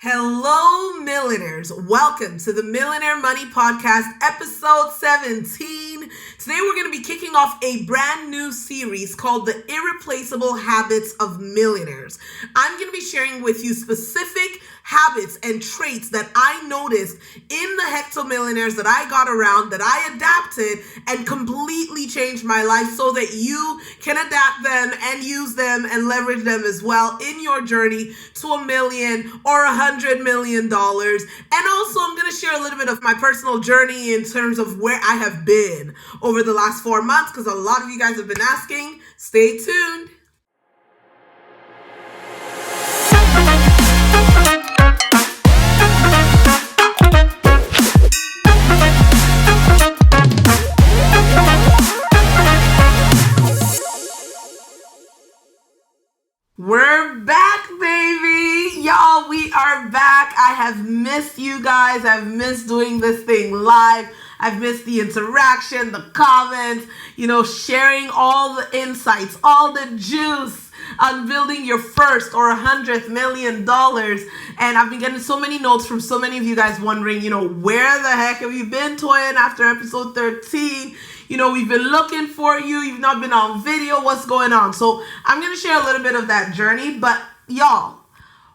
Hello, millionaires. Welcome to the Millionaire Money Podcast, episode 17. Today, we're going to be kicking off a brand new series called The Irreplaceable Habits of Millionaires. I'm going to be sharing with you specific habits and traits that I noticed in the hecto-millionaires that I got around, that I adapted and completely changed my life so that you can adapt them and use them and leverage them as well in your journey to $1 million or $100 million. And also, I'm going to share a little bit of my personal journey in terms of where I have been over the last 4 months, because a lot of you guys have been asking. Stay tuned. We're back, baby. Y'all, we are back. I have missed you guys. I've missed doing this thing live. I've missed the interaction, the comments, sharing all the insights, all the juice on building your first or $100 million. And I've been getting so many notes from so many of you guys wondering, where the heck have you been, Toyin, after episode 13? We've been looking for you. You've not been on video. What's going on? So I'm going to share a little bit of that journey. But y'all,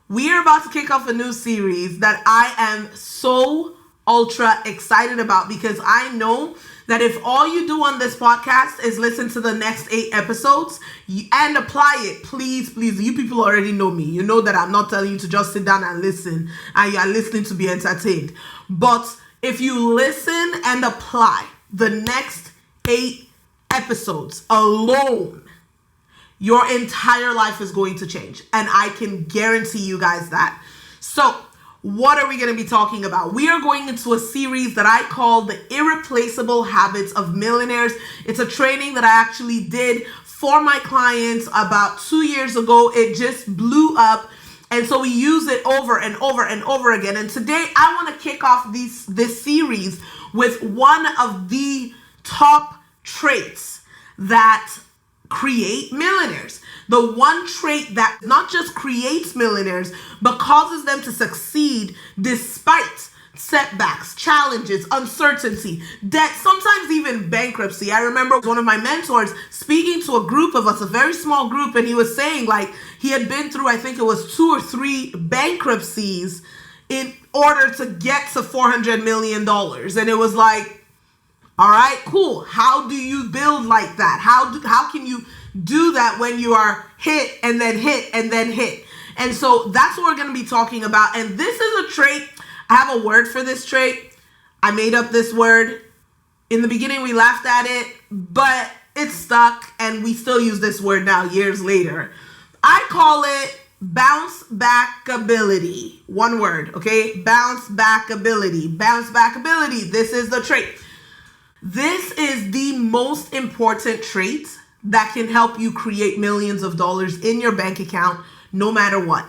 we are about to kick off a new series that I am so ultra excited about, because I know that if all you do on this podcast is listen to the next 8 episodes and apply it, please, you people already know me. You know that I'm not telling you to just sit down and listen, and you are listening to be entertained. But if you listen and apply the next 8 episodes alone, your entire life is going to change. And I can guarantee you guys that. So what are we going to be talking about? We are going into a series that I call The Irreplaceable Habits of Millionaires. It's a training that I actually did for my clients about 2 years ago. It just blew up. And so we use it over and over and over again. And today I want to kick off this series with one of the top traits that create millionaires. The one trait that not just creates millionaires, but causes them to succeed despite setbacks, challenges, uncertainty, debt, sometimes even bankruptcy. I remember one of my mentors speaking to a group of us, a very small group, and he was saying he had been through, I think it was 2 or 3 bankruptcies in order to get to $400 million. And it was all right, cool. How do you build like that? How can you do that when you are hit and then hit and then hit? And so that's what we're going to be talking about. And this is a trait. I have a word for this trait. I made up this word. In the beginning, we laughed at it, but it's stuck, and we still use this word now, years later. I call it bouncebackability. One word, okay? Bouncebackability. Bouncebackability. This is the trait. This is the most important trait that can help you create millions of dollars in your bank account, no matter what.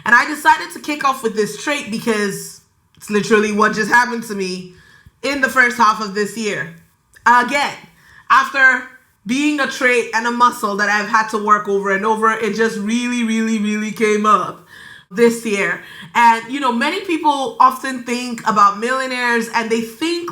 And I decided to kick off with this trait because it's literally what just happened to me in the first half of this year. Again, after being a trait and a muscle that I've had to work over and over, it just really came up this year. And, many people often think about millionaires and they think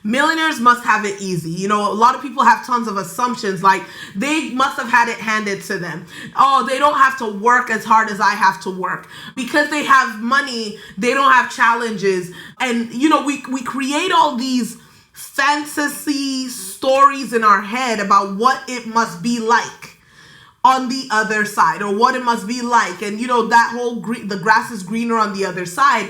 millionaires must have it easy. A lot of people have tons of assumptions, like they must have had it handed to them. Oh, they don't have to work as hard as I have to work. Because they have money, they don't have challenges. And, we create all these fantasy stories in our head about what it must be like on the other side, or what it must be like. And, that whole the grass is greener on the other side.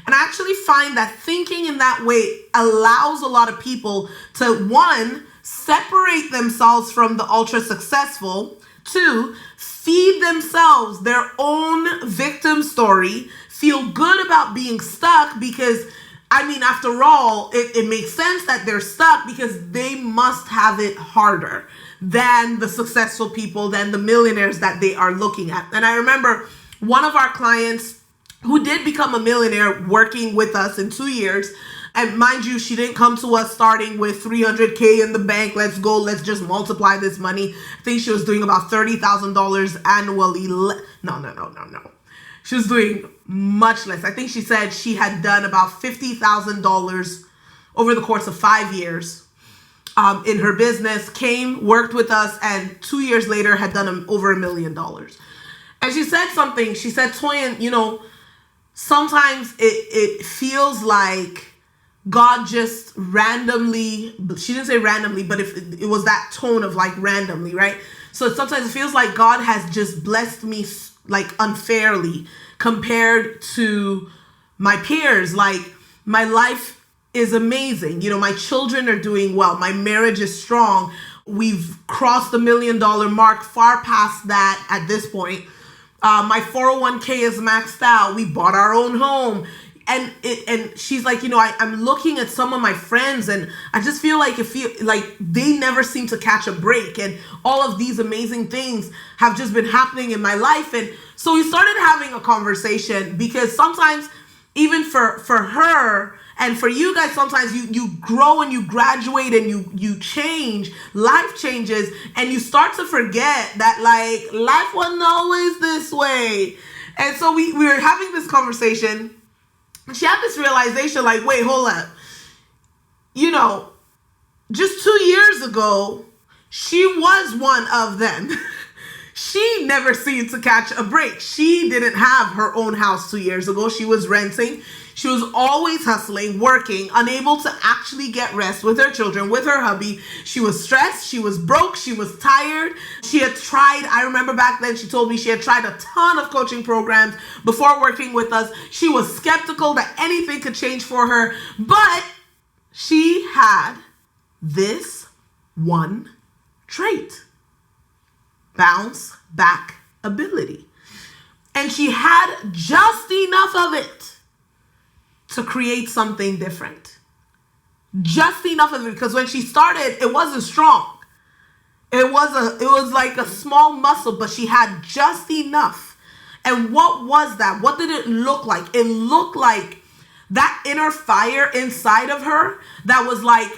And I actually find that thinking in that way allows a lot of people to, 1, separate themselves from the ultra successful, 2, feed themselves their own victim story, feel good about being stuck because, after all, it makes sense that they're stuck because they must have it harder than the successful people, than the millionaires that they are looking at. And I remember one of our clients who did become a millionaire working with us in 2 years. And mind you, she didn't come to us starting with $300K in the bank. Let's go. Let's just multiply this money. I think she was doing about $30,000 annually. No. She was doing much less. I think she said she had done about $50,000 over the course of 5 years in her business, worked with us, and 2 years later had done over $1 million. And she said something. She said, Toyin, you know, sometimes it feels like God just randomly, she didn't say randomly, but if it was that tone of like randomly, right? So sometimes it feels like God has just blessed me like unfairly compared to my peers. Like my life is amazing. You know, my children are doing well. My marriage is strong. We've crossed the $1 million mark, far past that at this point. My 401k is maxed out. We bought our own home. And she's like, you know, I'm looking at some of my friends and I just feel like they never seem to catch a break. And all of these amazing things have just been happening in my life. And so we started having a conversation, because sometimes even for her and for you guys, sometimes you grow and you graduate and you change, life changes, and you start to forget that like life wasn't always this way. And so we were having this conversation. She had this realization like, wait, hold up. You know, just 2 years ago, she was one of them. She never seemed to catch a break. She didn't have her own house 2 years ago. She was renting. She was always hustling, working, unable to actually get rest with her children, with her hubby. She was stressed. She was broke. She was tired. She had tried, I remember back then, she told me she had tried a ton of coaching programs before working with us. She was skeptical that anything could change for her, but she had this one trait: bounce back ability. And she had just enough of it to create something different. Just enough of it, because when she started, it wasn't strong. It was like a small muscle, but she had just enough. And what was that? What did it look like? It looked like that inner fire inside of her that was like,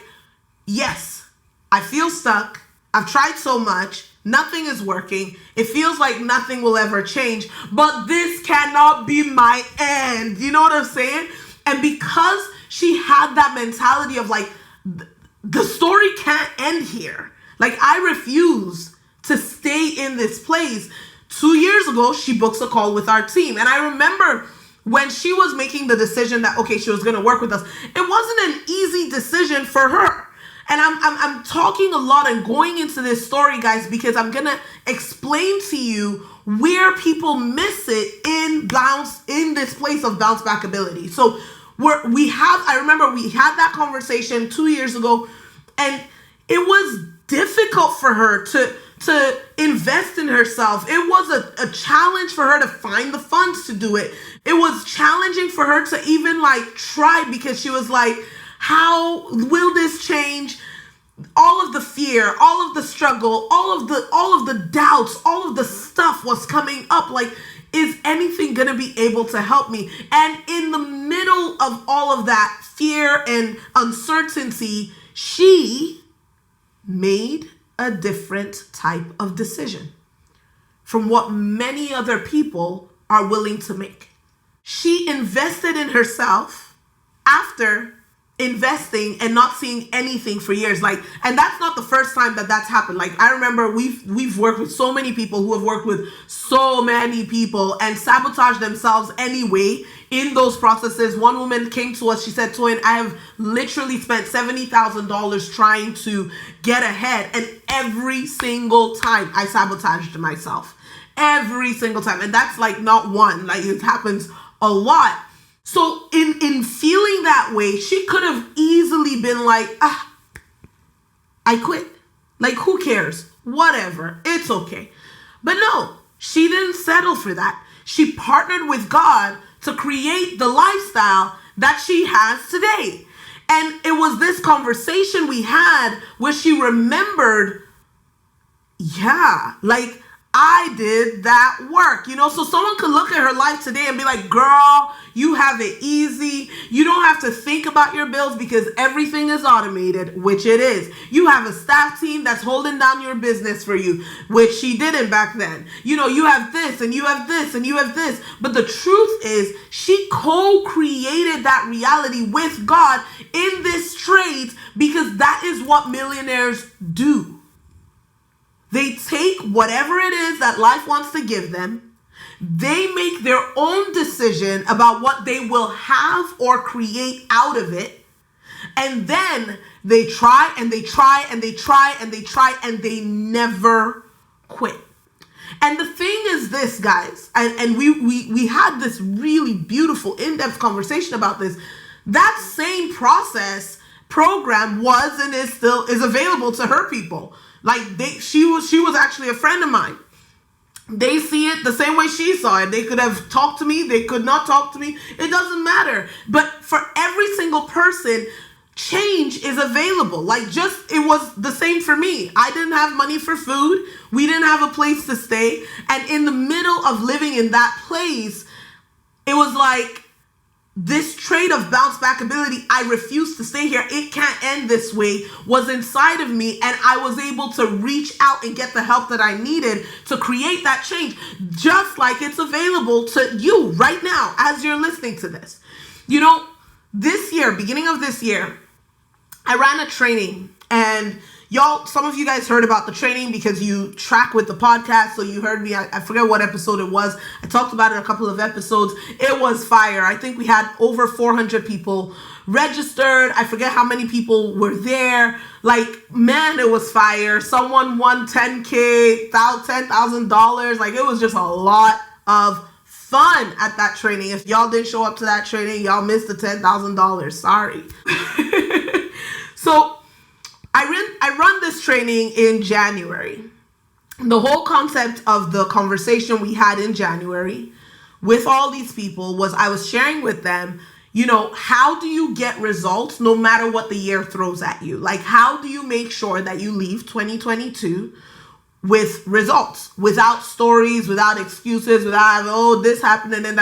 yes, I feel stuck. I've tried so much. Nothing is working. It feels like nothing will ever change, but this cannot be my end. You know what I'm saying? And because she had that mentality of like, the story can't end here. Like, I refuse to stay in this place. 2 years ago, she books a call with our team. And I remember when she was making the decision that, okay, she was going to work with us, it wasn't an easy decision for her. And I'm talking a lot and going into this story, guys, because I'm going to explain to you where people miss it in this place of bounce back ability. So I remember we had that conversation 2 years ago, and it was difficult for her to invest in herself. It was a challenge for her to find the funds to do it. It was challenging for her to even like try, because she was like, how will this change? All of the fear, all of the struggle, all of the doubts, all of the stuff was coming up. Like, is anything going to be able to help me? And in the middle of all of that fear and uncertainty, she made a different type of decision from what many other people are willing to make. She invested in herself after investing and not seeing anything for years. Like, and that's not the first time that that's happened. Like, I remember we've worked with so many people who have worked with so many people and sabotaged themselves anyway in those processes. One woman came to us, she said, Toyin, I have literally spent $70,000 trying to get ahead, and every single time I sabotaged myself. Every single time. And that's like not one, like it happens a lot. So in feeling that way, she could have easily been like, I quit. Like, who cares? Whatever. It's okay. But no, she didn't settle for that. She partnered with God to create the lifestyle that she has today. And it was this conversation we had where she remembered, yeah, like I did that work, so someone could look at her life today and be like, girl, you have it easy. You don't have to think about your bills because everything is automated, which it is. You have a staff team that's holding down your business for you, which she didn't back then. You have this and you have this and you have this. But the truth is she co-created that reality with God in this trade because that is what millionaires do. They take whatever it is that life wants to give them. They make their own decision about what they will have or create out of it. And then they try and they try and they try and they try and they never quit. And the thing is this, guys, and we had this really beautiful in-depth conversation about this. That same program was and is still is available to her people. Like she was actually a friend of mine. They see it the same way she saw it. They could have talked to me. They could not talk to me. It doesn't matter. But for every single person, change is available. It was the same for me. I didn't have money for food. We didn't have a place to stay. And in the middle of living in that place, it was like, this trait of bouncebackability, I refuse to stay here, it can't end this way, was inside of me, and I was able to reach out and get the help that I needed to create that change, just like it's available to you right now as you're listening to this. This year, beginning of this year, I ran a training, and y'all, some of you guys heard about the training because you track with the podcast. So you heard me. I forget what episode it was. I talked about it in a couple of episodes. It was fire. I think we had over 400 people registered. I forget how many people were there. Man, it was fire. Someone won $10,000. It was just a lot of fun at that training. If y'all didn't show up to that training, y'all missed the $10,000. Sorry. So I run this training in January. The whole concept of the conversation we had in January with all these people was I was sharing with them, how do you get results no matter what the year throws at you? How do you make sure that you leave 2022 with results, without stories, without excuses, without this happened and then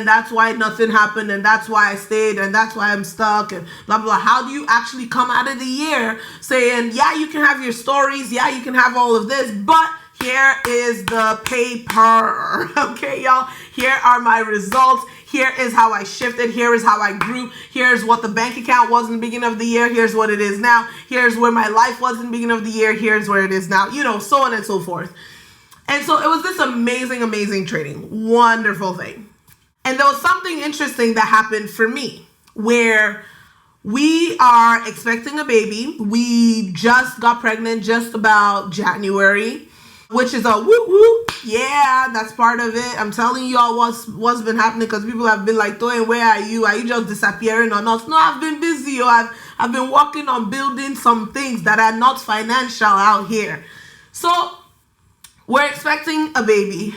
that's why nothing happened and that's why I stayed and that's why I'm stuck and blah, blah, blah. How do you actually come out of the year saying, yeah, you can have your stories, yeah, you can have all of this, but here is the paper. Okay, y'all, here are my results. Here is how I shifted. Here is how I grew. Here's what the bank account was in the beginning of the year. Here's what it is now. Here's where my life was in the beginning of the year. Here's where it is now, so on and so forth. And so it was this amazing, amazing training. Wonderful thing. And there was something interesting that happened for me where we are expecting a baby. We just got pregnant just about January, which is a whoop whoop. Yeah, that's part of it. I'm telling you all what's been happening because people have been like, Toyin, where are you? Are you just disappearing on us? No, I've been busy. I've been working on building some things that are not financial out here. So we're expecting a baby.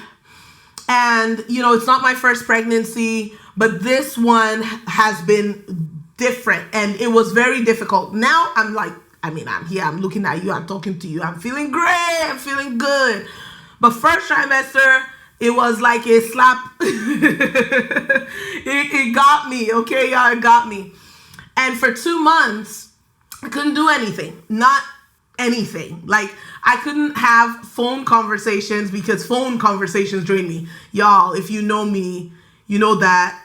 And, it's not my first pregnancy, but this one has been different. And it was very difficult. Now I'm here, I'm looking at you, I'm talking to you, I'm feeling great, I'm feeling good. But first trimester, it was like a slap. it got me, okay, y'all, it got me. And for 2 months, I couldn't do anything, not anything. I couldn't have phone conversations because phone conversations drain me. Y'all, if you know me, you know that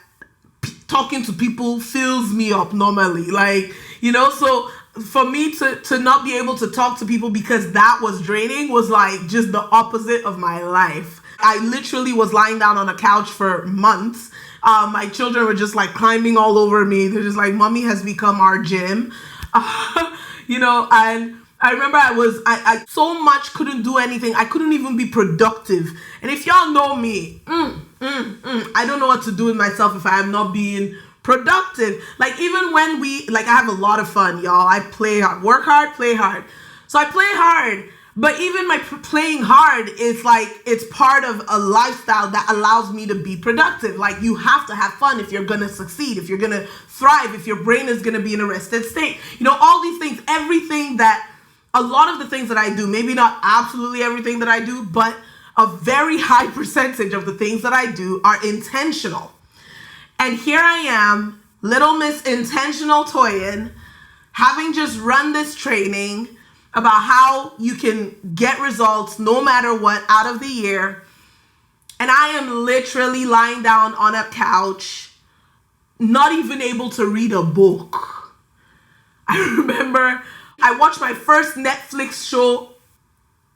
talking to people fills me up normally. So for me to not be able to talk to people because that was draining was just the opposite of my life. I literally was lying down on a couch for months. My children were just climbing all over me. They're just mommy has become our gym. And I remember I so much couldn't do anything. I couldn't even be productive. And if y'all know me, I don't know what to do with myself if I am not being productive. Even when I have a lot of fun, y'all. I play hard, work hard, play hard. So I play hard, but even my playing hard is it's part of a lifestyle that allows me to be productive. You have to have fun if you're gonna succeed, if you're gonna thrive, if your brain is gonna be in a rested state. All these things, a lot of the things that I do, maybe not absolutely everything that I do, but a very high percentage of the things that I do are intentional. And here I am, little Miss Intentional Toyin, having just run this training about how you can get results no matter what out of the year. And I am literally lying down on a couch, not even able to read a book. I remember I watched my first Netflix show,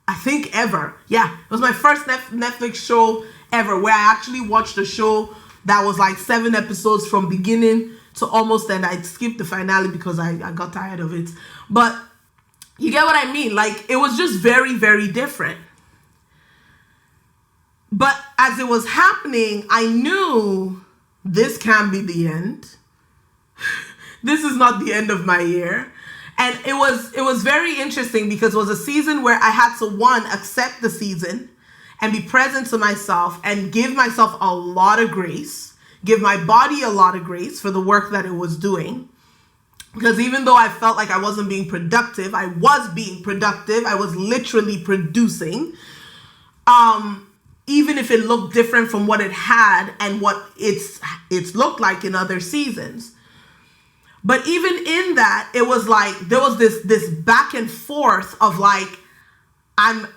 I think ever. Yeah, it was my first Netflix show ever, where I actually watched a show that was like 7 episodes from beginning to almost end. I skipped the finale because I got tired of it. But you get what I mean? Like, it was just very, very different. But as it was happening, I knew this can't be the end. This is not the end of my year. And it was very interesting because it was a season where I had to, one, accept the season and be present to myself and give myself a lot of grace, give my body a lot of grace for the work that it was doing. Because even though I felt like I wasn't being productive, I was being productive. I was literally producing. Even if it looked different from what it had and what it's looked like in other seasons. But even in that, it was like there was this back and forth of like, I'm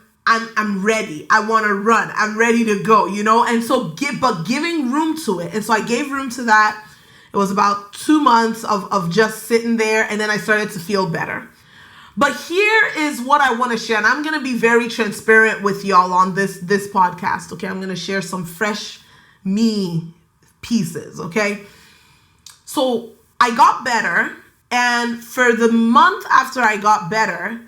ready. I want to run. I'm ready to go, you know? And so giving room to it. And so I gave room to that. It was about 2 months of just sitting there, and then I started to feel better. But here is what I want to share, and I'm going to be very transparent with y'all on this podcast, okay? I'm going to share some fresh me pieces, okay? So I got better, and for the month after I got better,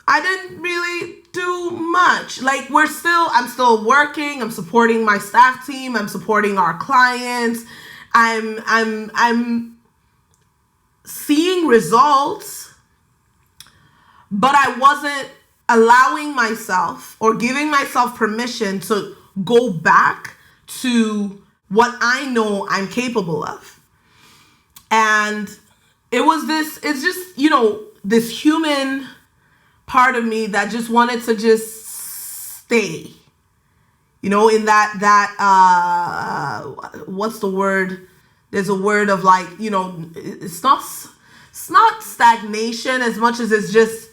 I didn't really do much. Like, I'm still working, I'm supporting my staff team, I'm supporting our clients, I'm seeing results, but I wasn't allowing myself or giving myself permission to go back to what I know I'm capable of. And it's just, you know, this human part of me that just wanted to just stay. You know, in what's the word? There's a word of like, you know, it's not stagnation as much as it's just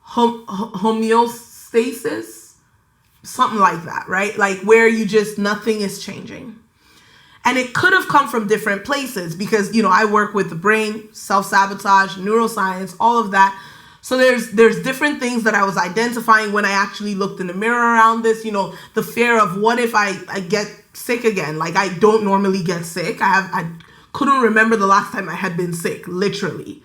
homeostasis, something like that, right? Like where nothing is changing. And it could have come from different places because, you know, I work with the brain, self-sabotage, neuroscience, all of that. So there's different things that I was identifying when I actually looked in the mirror around this, you know, the fear of what if I get sick again? Like, I don't normally get sick. I couldn't remember the last time I had been sick, literally,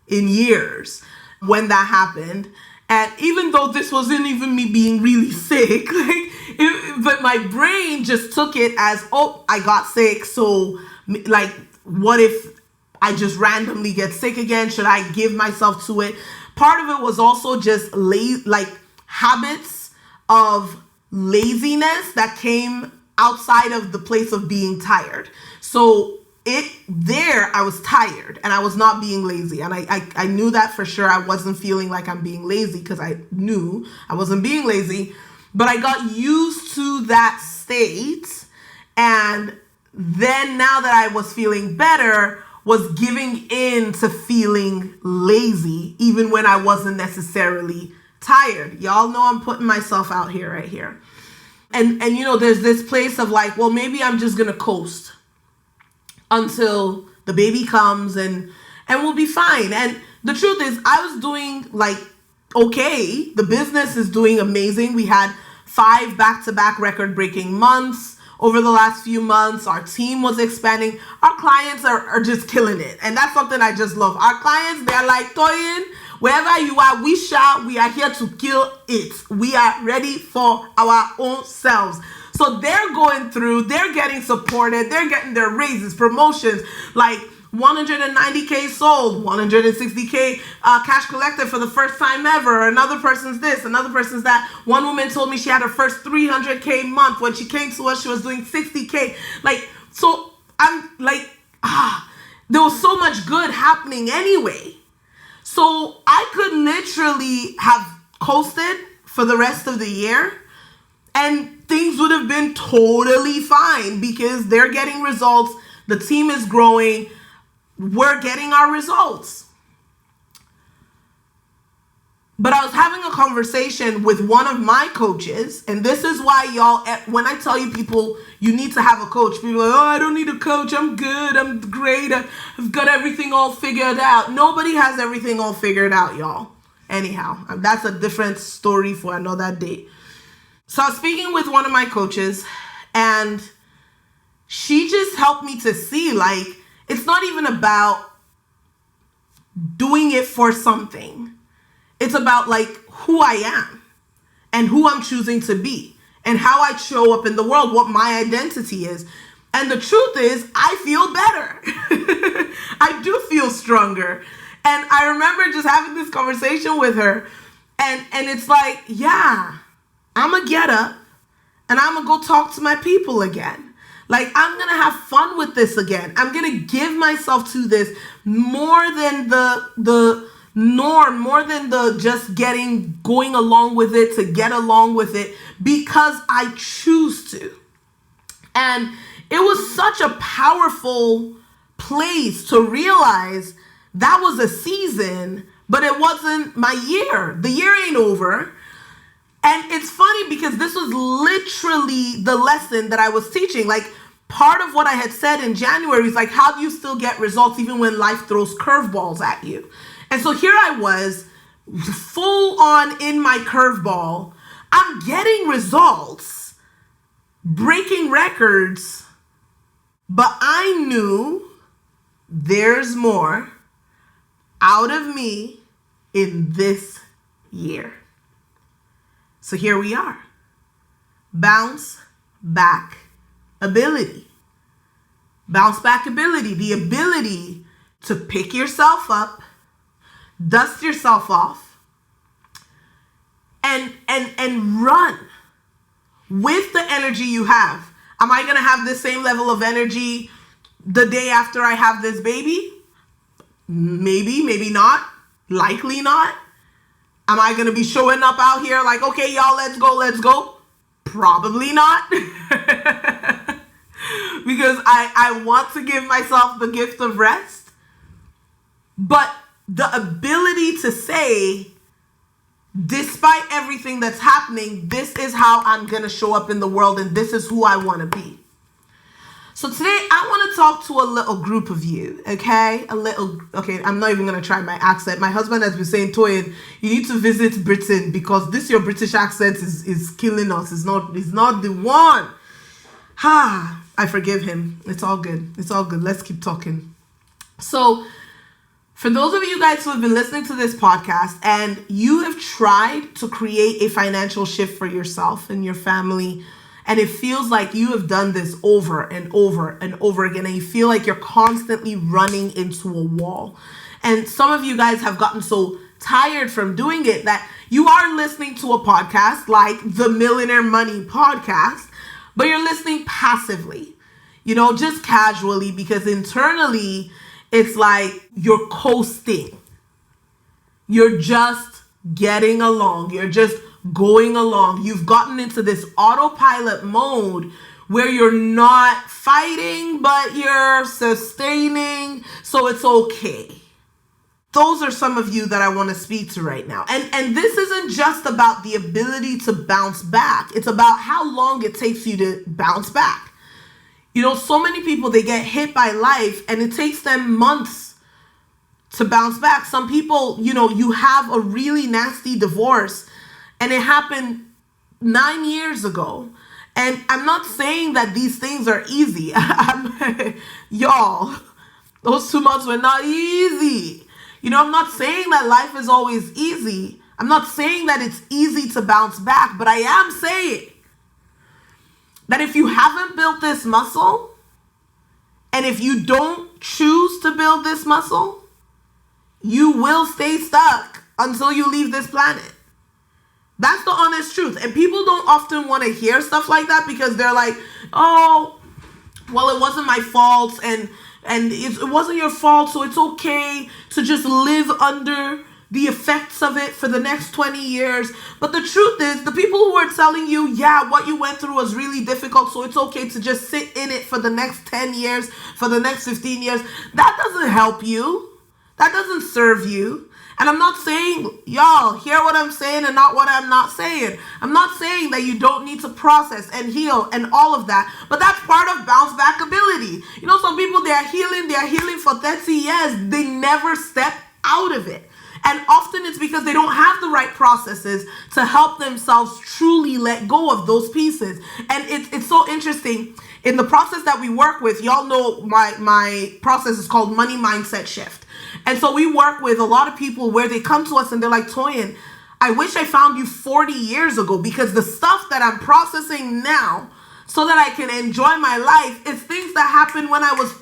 in years when that happened. And even though this wasn't even me being really sick, but my brain just took it as, oh, I got sick. So like, what if I just randomly get sick again? Should I give myself to it? Part of it was also just habits of laziness that came outside of the place of being tired. So I was tired and I was not being lazy. And I knew that for sure. I wasn't feeling like I'm being lazy because I knew I wasn't being lazy. But I got used to that state. And then now that I was feeling better, was giving in to feeling lazy, even when I wasn't necessarily tired. Y'all know I'm putting myself out here right here. And you know, there's this place of like, well, maybe I'm just gonna coast until the baby comes and we'll be fine. And the truth is, I was doing like, okay, the business is doing amazing. We had 5 back-to-back record-breaking months. Over the last few months, our team was expanding. Our clients are just killing it. And that's something I just love. Our clients, they're like, Toyin, wherever you are, we are here to kill it. We are ready for our own selves. So they're going through, they're getting supported, they're getting their raises, promotions, like 190K sold, 160K cash collected for the first time ever. Another person's this, another person's that. One woman told me she had her first 300K month. When she came to us, she was doing 60K. Like, so I'm like, there was so much good happening anyway. So I could literally have coasted for the rest of the year And things would have been totally fine because they're getting results. The team is growing. We're getting our results. But I was having a conversation with one of my coaches, and this is why, y'all, when I tell you people, you need to have a coach, people are like, oh, I don't need a coach. I'm good. I'm great. I've got everything all figured out. Nobody has everything all figured out, y'all. Anyhow, that's a different story for another day. So I was speaking with one of my coaches, and she just helped me to see, like, it's not even about doing it for something. It's about like who I am and who I'm choosing to be and how I show up in the world, what my identity is. And the truth is, I feel better. I do feel stronger. And I remember just having this conversation with her, and it's like, yeah, I'm gonna get up and I'm gonna go talk to my people again. Like, I'm gonna have fun with this again. I'm gonna give myself to this more than the norm, more than the just going along with it to get along with it, because I choose to. And it was such a powerful place to realize that was a season, but it wasn't my year. The year ain't over. And it's funny because this was literally the lesson that I was teaching. Like, part of what I had said in January is like, how do you still get results even when life throws curveballs at you? And so here I was, full on in my curveball. I'm getting results, breaking records, but I knew there's more out of me in this year. So here we are. Bounce back ability. Bounce back ability, the ability to pick yourself up, dust yourself off, and run with the energy you have. Am I going to have the same level of energy the day after I have this baby? Maybe, maybe not. Likely not. Am I going to be showing up out here like, okay, y'all, let's go? Probably not. Because I want to give myself the gift of rest. But the ability to say, despite everything that's happening, this is how I'm going to show up in the world, and this is who I want to be. So today I want to talk to a little group of you, okay? Okay, I'm not even going to try my accent. My husband has been saying, Toyin, you need to visit Britain because your British accent is killing us. It's not the one. I forgive him. It's all good. Let's keep talking. So, for those of you guys who have been listening to this podcast and you have tried to create a financial shift for yourself and your family, and it feels like you have done this over and over and over again, and you feel like you're constantly running into a wall. And some of you guys have gotten so tired from doing it that you are listening to a podcast like the Millionaire Money podcast, but you're listening passively, just casually, because internally, it's like you're coasting. You're just getting along. You're just going along. You've gotten into this autopilot mode where you're not fighting, but you're sustaining, so it's okay. Those are some of you that I want to speak to right now. And this isn't just about the ability to bounce back. It's about how long it takes you to bounce back. So many people, they get hit by life and it takes them months to bounce back. Some people, you have a really nasty divorce and it happened 9 years ago. And I'm not saying that these things are easy. Y'all, those 2 months were not easy. I'm not saying that life is always easy. I'm not saying that it's easy to bounce back, but I am saying that if you haven't built this muscle, and if you don't choose to build this muscle, you will stay stuck until you leave this planet. That's the honest truth. And people don't often want to hear stuff like that because they're like, oh, well, it wasn't my fault, and it wasn't your fault, so it's okay to just live under the effects of it for the next 20 years. But the truth is, the people who are telling you, yeah, what you went through was really difficult, so it's okay to just sit in it for the next 10 years, for the next 15 years, that doesn't help you. That doesn't serve you. And I'm not saying, y'all, hear what I'm saying and not what I'm not saying. I'm not saying that you don't need to process and heal and all of that, but that's part of bounce back ability. You know, some people, they're healing for 30 years. They never step out of it. And often it's because they don't have the right processes to help themselves truly let go of those pieces. And it's so interesting. In the process that we work with, y'all know my process is called Money Mindset Shift. And so we work with a lot of people where they come to us and they're like, Toyin, I wish I found you 40 years ago, because the stuff that I'm processing now so that I can enjoy my life is things that happened when I was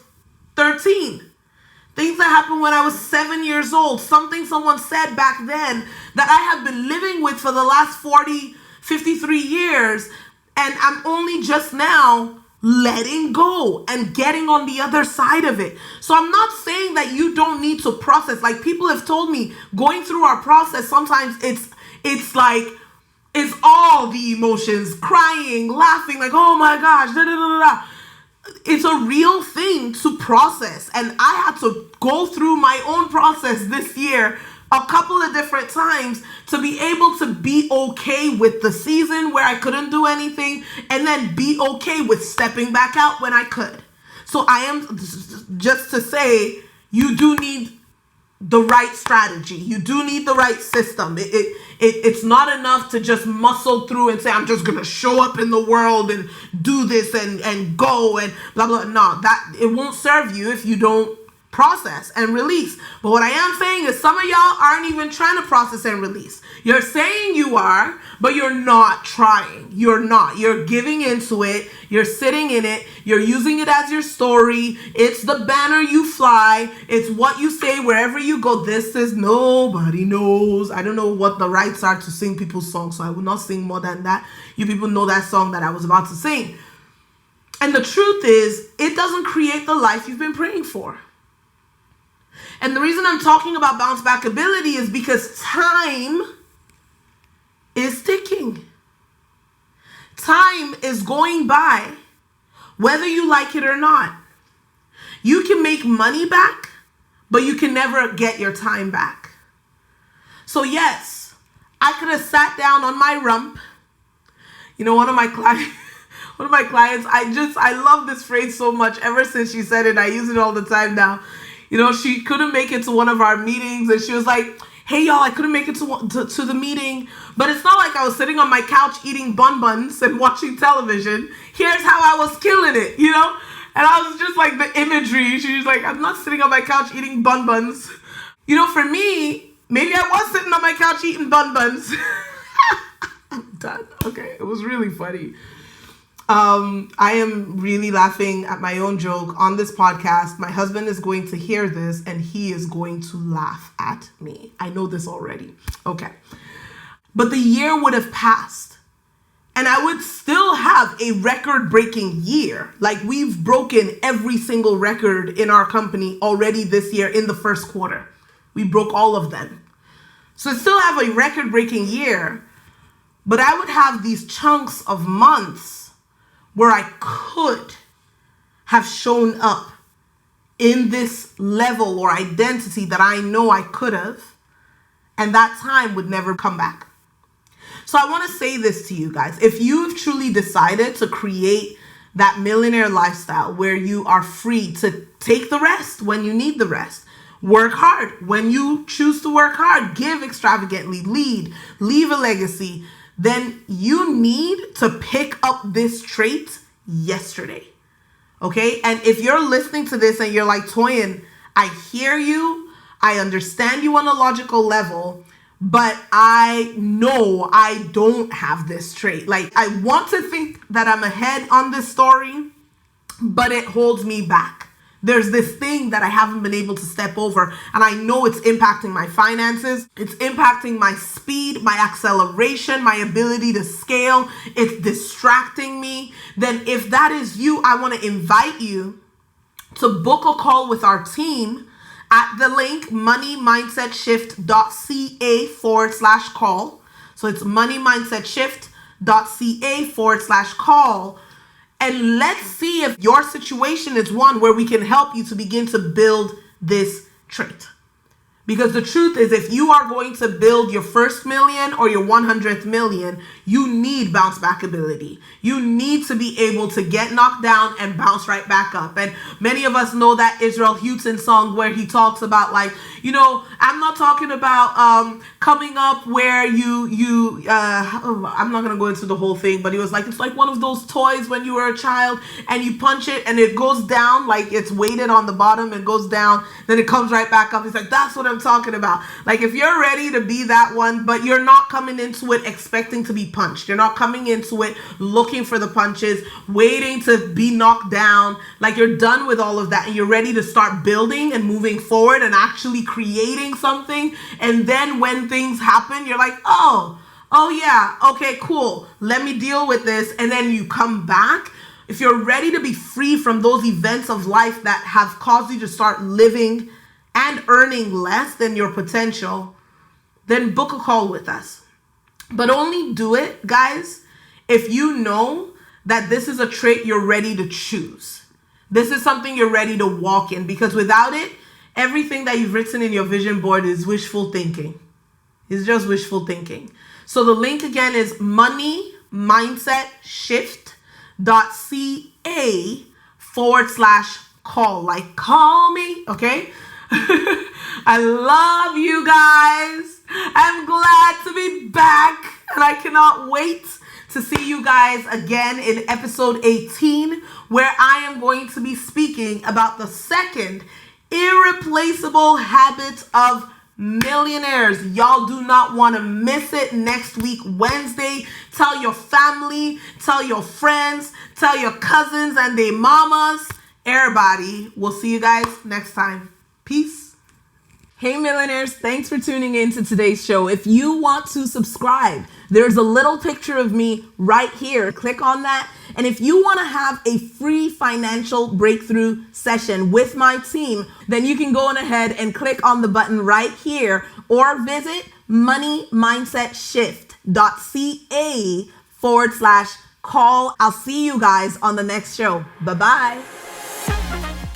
13. Things that happened when I was 7 years old. Something someone said back then that I have been living with for the last 53 years. And I'm only just now letting go and getting on the other side of it. So I'm not saying that you don't need to process. Like, people have told me, going through our process, sometimes it's like, it's all the emotions, crying, laughing, like, oh my gosh, da da da da. It's a real thing to process. And I had to go through my own process this year a couple of different times to be able to be okay with the season where I couldn't do anything, and then be okay with stepping back out when I could. So I am just to say, you do need the right strategy. You do need the right system. It's not enough to just muscle through and say, I'm just going to show up in the world and do this and go and blah, blah. No, that it won't serve you if you don't process and release. But what I am saying is, some of y'all aren't even trying to process and release. You're saying you are, but you're not trying. You're not. You're giving into it. You're sitting in it. You're using it as your story. It's the banner you fly. It's what you say wherever you go. This is nobody knows. I don't know what the rights are to sing people's songs, so I will not sing more than that. You people know that song that I was about to sing. And the truth is, it doesn't create the life you've been praying for. And the reason I'm talking about bounce back ability is because time is ticking. Time is going by, whether you like it or not. You can make money back, but you can never get your time back. So yes, I could have sat down on my rump. You know, one of my clients, I love this phrase so much. Ever since she said it, I use it all the time now. You know, she couldn't make it to one of our meetings, and she was like, hey, y'all, I couldn't make it to the meeting, but it's not like I was sitting on my couch eating buns and watching television. Here's how I was killing it, you know? And I was just like, the imagery. She was like, I'm not sitting on my couch eating buns. You know, for me, maybe I was sitting on my couch eating buns. I'm done. Okay, it was really funny. I am really laughing at my own joke on this podcast. My husband is going to hear this and he is going to laugh at me. I know this already. Okay. But the year would have passed and I would still have a record-breaking year. Like, we've broken every single record in our company already this year in the first quarter. We broke all of them. So I still have a record-breaking year, but I would have these chunks of months where I could have shown up in this level or identity that I know I could have, and that time would never come back. So I want to say this to you guys. If you've truly decided to create that millionaire lifestyle where you are free to take the rest when you need the rest, work hard when you choose to work hard, give extravagantly, leave a legacy, then you need to pick up this trait yesterday. Okay? And if you're listening to this and you're like, Toyin, I hear you, I understand you on a logical level, but I know I don't have this trait. Like, I want to think that I'm ahead on this story, but it holds me back. There's this thing that I haven't been able to step over, and I know it's impacting my finances. It's impacting my speed, my acceleration, my ability to scale. It's distracting me. Then if that is you, I want to invite you to book a call with our team at the link moneymindset.ca/call. So it's moneymindsetShift.ca/call. And let's see if your situation is one where we can help you to begin to build this trait. Because the truth is, if you are going to build your first million or your 100th million, you need bounce back ability. You need to be able to get knocked down and bounce right back up. And many of us know that Israel Houghton song where he talks about, like, you know, I'm not talking about coming up where I'm not going to go into the whole thing, but he was like, it's like one of those toys when you were a child and you punch it and it goes down, like it's weighted on the bottom and goes down, then it comes right back up. He's like, that's what I'm talking about. Like, if you're ready to be that one, but you're not coming into it expecting to be punched. You're not coming into it looking for the punches, waiting to be knocked down. Like, you're done with all of that and you're ready to start building and moving forward and actually creating something. And then when things happen, you're like, oh yeah, okay, cool. Let me deal with this. And then you come back. If you're ready to be free from those events of life that have caused you to start living and earning less than your potential, then book a call with us. But only do it, guys, if you know that this is a trait you're ready to choose. This is something you're ready to walk in, because without it, everything that you've written in your vision board is wishful thinking. It's just wishful thinking. So the link again is moneymindsetShift.ca/call. Like, call me, okay? I love you guys. I'm glad to be back, and I cannot wait to see you guys again in episode 18, where I am going to be speaking about the second irreplaceable habit of millionaires. Y'all do not want to miss it next week, Wednesday. Tell your family, tell your friends, tell your cousins and their mamas, everybody. We'll see you guys next time. Peace. Hey millionaires, thanks for tuning in to today's show. If you want to subscribe, there's a little picture of me right here. Click on that. And if you want to have a free financial breakthrough session with my team, then you can go on ahead and click on the button right here or visit moneymindsetShift.ca/call. I'll see you guys on the next show. Bye-bye.